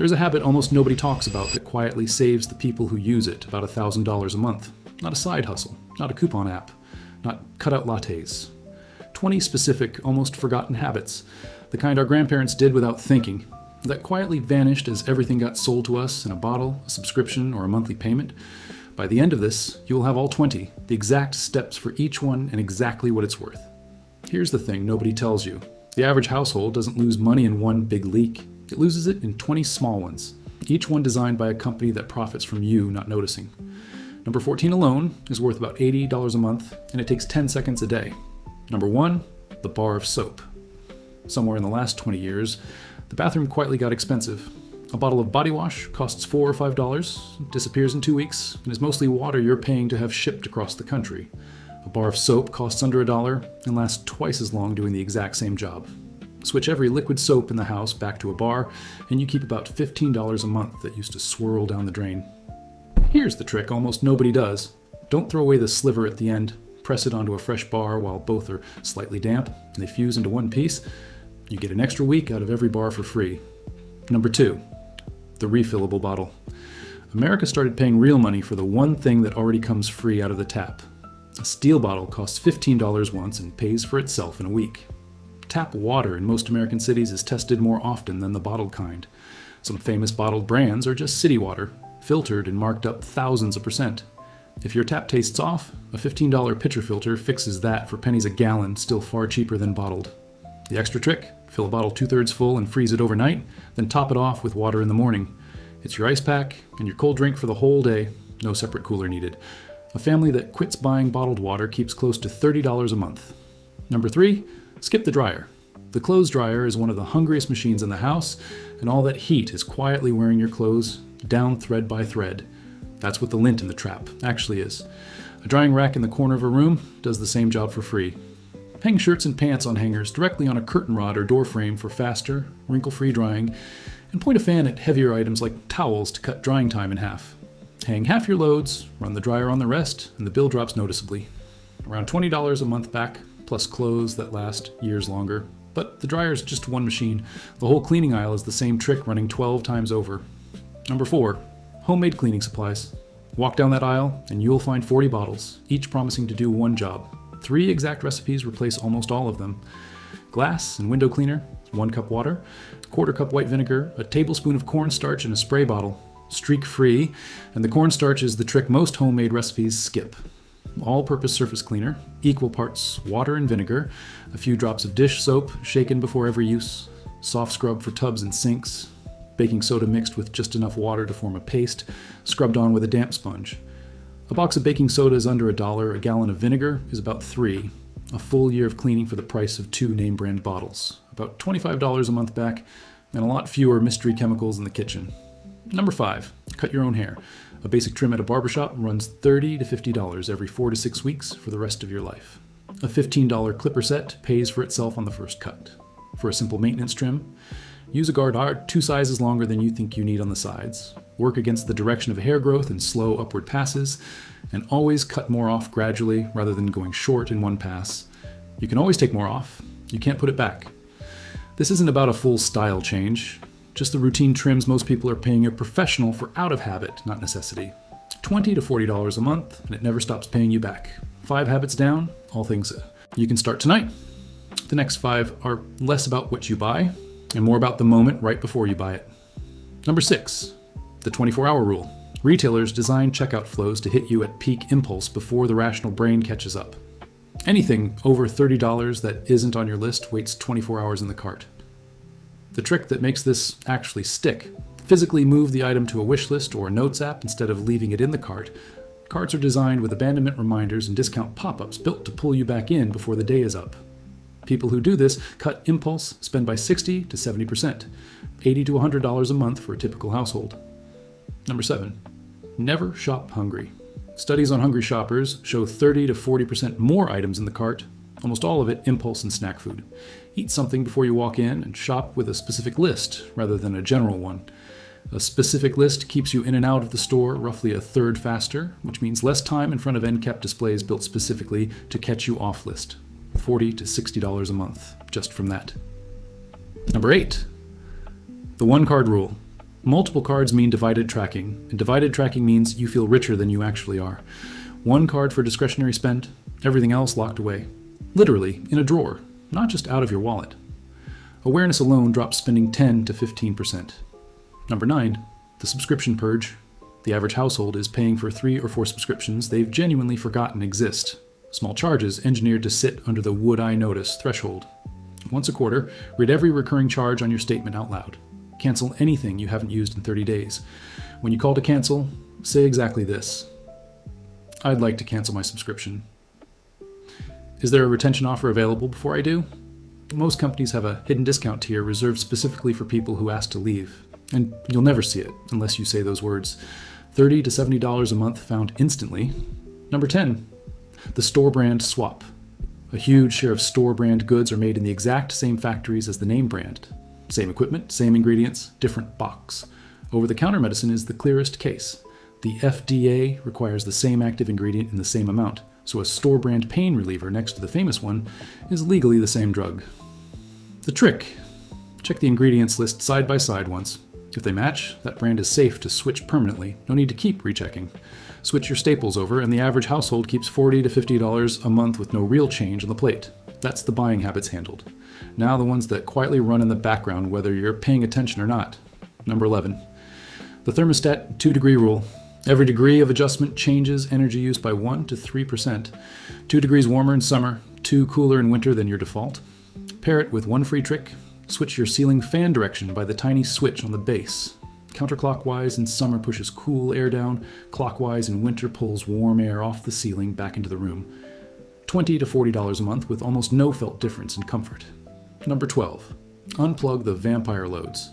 There's a habit almost nobody talks about that quietly saves the people who use it about $1,000 a month. Not a side hustle, not a coupon app, not cutout lattes. 20 specific, almost forgotten habits, the kind our grandparents did without thinking, that quietly vanished as everything got sold to us in a bottle, a subscription, or a monthly payment. By the end of this, you will have all 20, the exact steps for each one and exactly what it's worth. Here's the thing nobody tells you. The average household doesn't lose money in one big leak. It loses it in 20 small ones, each one designed by a company that profits from you not noticing. Number 14 alone is worth about $80 a month, and it takes 10 seconds a day. Number 1, the bar of soap. Somewhere in the last 20 years, the bathroom quietly got expensive. A bottle of body wash costs $4 or $5, disappears in 2 weeks, and is mostly water you're paying to have shipped across the country. A bar of soap costs under $1 and lasts twice as long doing the exact same job. Switch every liquid soap in the house back to a bar, and you keep about $15 a month that used to swirl down the drain. Here's the trick almost nobody does. Don't throw away the sliver at the end. Press it onto a fresh bar while both are slightly damp, and they fuse into one piece. You get an extra week out of every bar for free. Number 2, the refillable bottle. America started paying real money for the one thing that already comes free out of the tap. A steel bottle costs $15 once and pays for itself in a week. Tap water in most American cities is tested more often than the bottled kind. Some famous bottled brands are just city water, filtered and marked up thousands of %. If your tap tastes off, a $15 pitcher filter fixes that for pennies a gallon, still far cheaper than bottled. The extra trick? Fill a bottle 2/3 full and freeze it overnight, then top it off with water in the morning. It's your ice pack and your cold drink for the whole day, no separate cooler needed. A family that quits buying bottled water keeps close to $30 a month. Number 3, skip the dryer. The clothes dryer is one of the hungriest machines in the house, and all that heat is quietly wearing your clothes down thread by thread. That's what the lint in the trap actually is. A drying rack in the corner of a room does the same job for free. Hang shirts and pants on hangers directly on a curtain rod or door frame for faster, wrinkle-free drying, and point a fan at heavier items like towels to cut drying time in half. Hang half your loads, run the dryer on the rest, and the bill drops noticeably. Around $20 a month back, plus clothes that last years longer. But the dryer is just one machine. The whole cleaning aisle is the same trick running 12 times over. Number 4, homemade cleaning supplies. Walk down that aisle and you'll find 40 bottles, each promising to do one job. 3 exact recipes replace almost all of them. Glass and window cleaner, 1 cup water, 1/4 cup white vinegar, a tablespoon of cornstarch in a spray bottle. Streak-free, and the cornstarch is the trick most homemade recipes skip. All-purpose surface cleaner, equal parts water and vinegar, a few drops of dish soap shaken before every use, soft scrub for tubs and sinks, baking soda mixed with just enough water to form a paste, scrubbed on with a damp sponge. A box of baking soda is under $1, a gallon of vinegar is about $3, a full year of cleaning for the price of 2 name brand bottles, about $25 a month back, and a lot fewer mystery chemicals in the kitchen. Number 5, cut your own hair. A basic trim at a barbershop runs $30 to $50 every 4 to 6 weeks for the rest of your life. A $15 clipper set pays for itself on the first cut. For a simple maintenance trim, use a guard 2 sizes longer than you think you need on the sides. Work against the direction of hair growth in slow upward passes, and always cut more off gradually rather than going short in one pass. You can always take more off. You can't put it back. This isn't about a full style change. Just the routine trims most people are paying a professional for out of habit, not necessity. $20 to $40 a month, and it never stops paying you back. 5 habits down, all things you can start tonight. The next 5 are less about what you buy, and more about the moment right before you buy it. Number 6, the 24-hour rule. Retailers design checkout flows to hit you at peak impulse before the rational brain catches up. Anything over $30 that isn't on your list waits 24 hours in the cart. The trick that makes this actually stick: physically move the item to a wish list or a notes app instead of leaving it in the cart. Carts are designed with abandonment reminders and discount pop-ups built to pull you back in before the day is up. People who do this cut impulse spend by 60 to 70%, $80 to $100 a month for a typical household. Number 7, never shop hungry. Studies on hungry shoppers show 30 to 40% more items in the cart, almost all of it impulse and snack food. Eat something before you walk in and shop with a specific list rather than a general one. A specific list keeps you in and out of the store roughly 1/3 faster, which means less time in front of end-cap displays built specifically to catch you off list. $40 to $60 a month, just from that. Number 8, the 1 card rule. Multiple cards mean divided tracking, and divided tracking means you feel richer than you actually are. One card for discretionary spend, everything else locked away. Literally, in a drawer, not just out of your wallet. Awareness alone drops spending 10 to 15%. Number 9, the subscription purge. The average household is paying for 3 or 4 subscriptions they've genuinely forgotten exist. Small charges engineered to sit under the would I notice threshold. Once a quarter, read every recurring charge on your statement out loud. Cancel anything you haven't used in 30 days. When you call to cancel, say exactly this: I'd like to cancel my subscription. Is there a retention offer available before I do? Most companies have a hidden discount tier reserved specifically for people who ask to leave. And you'll never see it unless you say those words. $30 to $70 a month found instantly. Number 10, the store brand swap. A huge share of store brand goods are made in the exact same factories as the name brand. Same equipment, same ingredients, different box. Over-the-counter medicine is the clearest case. The FDA requires the same active ingredient in the same amount, so a store brand pain reliever next to the famous one is legally the same drug. The trick: check the ingredients list side by side once. If they match, that brand is safe to switch permanently. No need to keep rechecking. Switch your staples over, and the average household keeps $40 to $50 a month with no real change on the plate. That's the buying habits handled. Now the ones that quietly run in the background whether you're paying attention or not. Number 11. The thermostat 2-degree rule. Every degree of adjustment changes energy use by 1 to 3%. 2 degrees warmer in summer, 2 cooler in winter than your default. Pair it with one free trick. Switch your ceiling fan direction by the tiny switch on the base. Counterclockwise in summer pushes cool air down, clockwise in winter pulls warm air off the ceiling back into the room. $20 to $40 a month with almost no felt difference in comfort. Number 12. Unplug the vampire loads.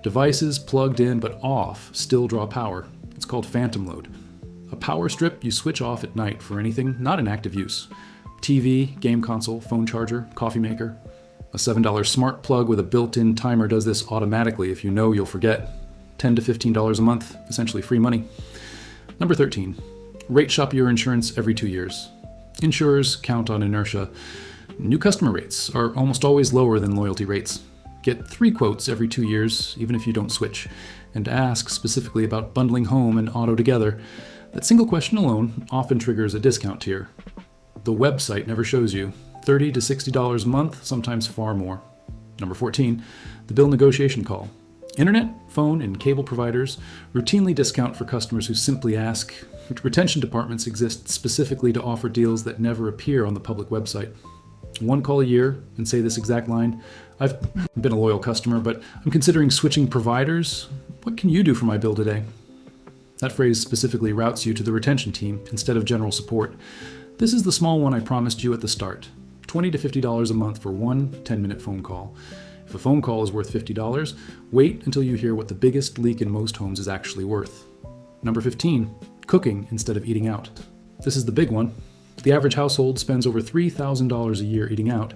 Devices plugged in but off still draw power. It's called phantom load. A power strip you switch off at night for anything not in active use. TV, game console, phone charger, coffee maker. A $7 smart plug with a built-in timer does this automatically if you know you'll forget. $10 to $15 a month, essentially free money. Number 13. Rate shop your insurance every 2 years. Insurers count on inertia. New customer rates are almost always lower than loyalty rates. Get 3 quotes every 2 years, even if you don't switch, and ask specifically about bundling home and auto together. That single question alone often triggers a discount tier. The website never shows you. $30 to $60 a month, sometimes far more. Number 14, the bill negotiation call. Internet, phone, and cable providers routinely discount for customers who simply ask. Retention departments exist specifically to offer deals that never appear on the public website. One call a year and say this exact line: I've been a loyal customer, but I'm considering switching providers. What can you do for my bill today? That phrase specifically routes you to the retention team instead of general support. This is the small one I promised you at the start. $20 to $50 a month for one 10-minute phone call. If a phone call is worth $50, wait until you hear what the biggest leak in most homes is actually worth. Number 15, cooking instead of eating out. This is the big one. The average household spends over $3,000 a year eating out,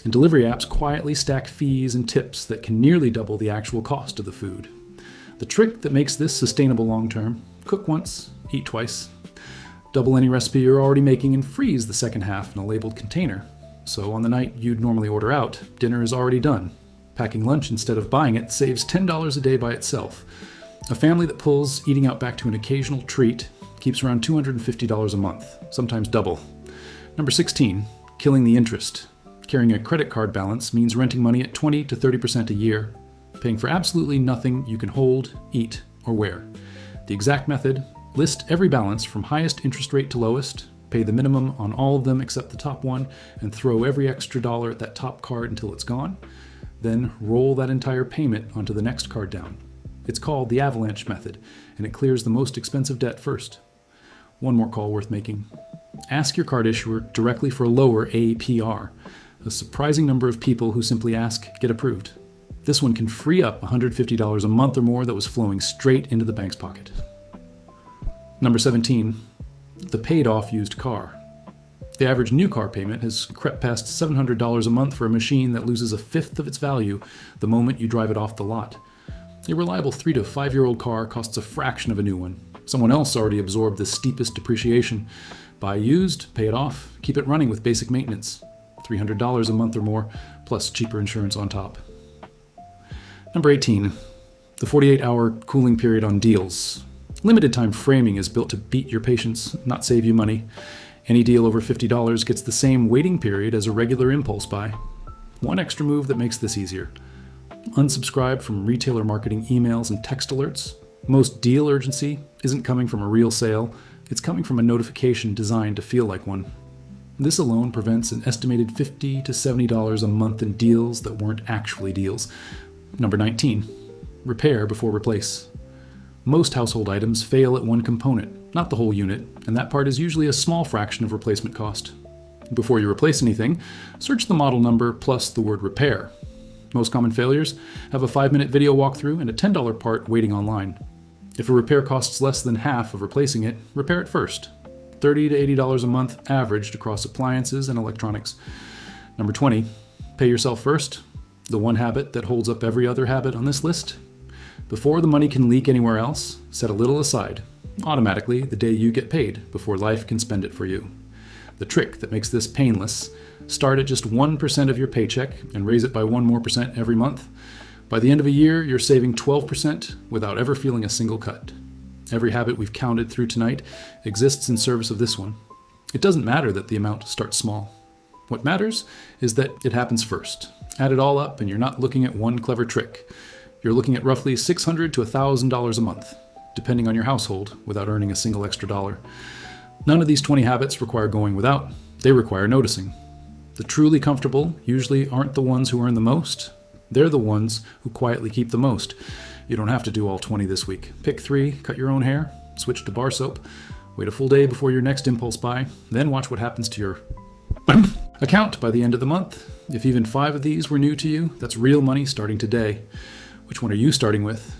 and delivery apps quietly stack fees and tips that can nearly double the actual cost of the food. The trick that makes this sustainable long-term: cook once, eat twice. Double any recipe you're already making and freeze the second half in a labeled container. So on the night you'd normally order out, dinner is already done. Packing lunch instead of buying it saves $10 a day by itself. A family that pulls eating out back to an occasional treat keeps around $250 a month, sometimes double. Number 16, killing the interest. Carrying a credit card balance means renting money at 20 to 30% a year, paying for absolutely nothing you can hold, eat, or wear. The exact method: list every balance from highest interest rate to lowest, pay the minimum on all of them except the top one, and throw every extra dollar at that top card until it's gone. Then roll that entire payment onto the next card down. It's called the avalanche method, and it clears the most expensive debt first. One more call worth making. Ask your card issuer directly for a lower APR. A surprising number of people who simply ask get approved. This one can free up $150 a month or more that was flowing straight into the bank's pocket. Number 17, the paid-off used car. The average new car payment has crept past $700 a month for a machine that loses a fifth of its value the moment you drive it off the lot. A reliable 3 to 5-year-old car costs a fraction of a new one. Someone else already absorbed the steepest depreciation. Buy used, pay it off, keep it running with basic maintenance. $300 a month or more, plus cheaper insurance on top. Number 18, The 48-hour cooling period on deals. Limited time framing is built to beat your patience, not save you money. Any deal over $50 gets the same waiting period as a regular impulse buy. One extra move that makes this easier. Unsubscribe from retailer marketing emails and text alerts. Most deal urgency isn't coming from a real sale, it's coming from a notification designed to feel like one. This alone prevents an estimated $50 to $70 a month in deals that weren't actually deals. Number 19. Repair before replace. Most household items fail at one component, not the whole unit, and that part is usually a small fraction of replacement cost. Before you replace anything, search the model number plus the word repair. Most common failures have a 5-minute video walkthrough and a $10 part waiting online. If a repair costs less than half of replacing it, repair it first. $30 to $80 a month averaged across appliances and electronics. Number 20, pay yourself first. The one habit that holds up every other habit on this list. Before the money can leak anywhere else, set a little aside, automatically the day you get paid, before life can spend it for you. The trick that makes this painless: start at just 1% of your paycheck and raise it by 1% more every month. By the end of a year, you're saving 12% without ever feeling a single cut. Every habit we've counted through tonight exists in service of this one. It doesn't matter that the amount starts small. What matters is that it happens first. Add it all up and you're not looking at one clever trick. You're looking at roughly $600 to $1,000 a month, depending on your household, without earning a single extra dollar. None of these 20 habits require going without. They require noticing. The truly comfortable usually aren't the ones who earn the most. They're the ones who quietly keep the most. You don't have to do all 20 this week. Pick 3, cut your own hair, switch to bar soap, wait a full day before your next impulse buy, then watch what happens to your account by the end of the month. If even 5 of these were new to you, that's real money starting today. Which one are you starting with?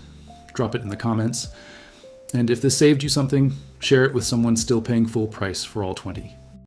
Drop it in the comments. And if this saved you something, share it with someone still paying full price for all 20.